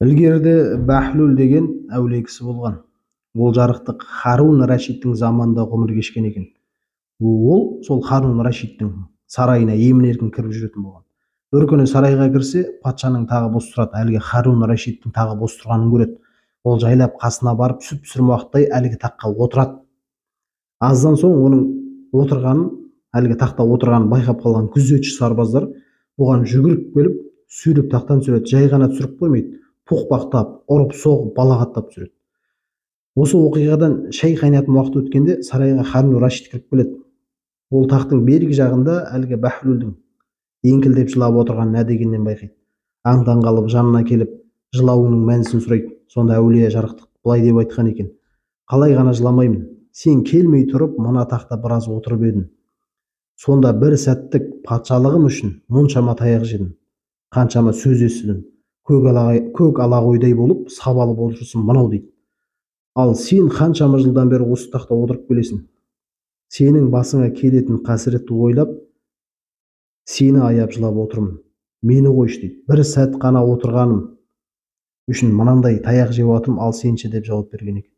Ілгеріде Бәһлүл деген әулие кісі болған. Ол жарықтық Харун Рашидтің заманында ғұмыр кешкен екен. Ол сол Харун Рашидтің сарайына емін-еркін кіріп жүретін болған. Бір күні сарайға кірсе, патшаның тағы бос тұрады. Әлгі Харун Рашидтің тағы бос тұрғанын көреді. Ол жайлап қасына барып сүт пісірім уақыттай әлгі таққа отырады. Аздан соң оның отырғанын, әлгі тақта отырғанын байқап қалған күзетші сарбаздар оған жүгіріп келіп, сүйреп тақтан түсіреді. Жай ғана түсіріп қоймайды, тоқпақтап, ұрып соғып, балағаттап түсіреді. Осы оқиғадан шай қайнатын уақыт өткенде сарайға Харун Рашид кіріп келеді. Ол тақтың бергі жағында әлгі Бәһлүлдің еңкілдеп жылап отырғанын әдегеннен байқайды. Аң-таң қалып жанына келіп, жылауының мәнісін сұрайды. Сонда әулие жарықтық былай деп айтқан екен: қалай ғана жыламаймын, сен келмей тұрып мына тақта біраз отырып едің. Сонда бір сәттік патшалығым үшін мұншама таяқ жедім, қаншама сөз естідім, көк ала қойдай болып сабалы болып жүрсің мынау дейді. Ал сен қаншама жылдан бері осы тақта отырып келесің. Сенің басыңа келетін қасіретті ойлап, сені аяп жылап отырмын. Мені қойшы дейді. Бір сәт қана отырғаным үшін мынандай таяқ жеп жатырмын, ал сенші деп жауап берген екен.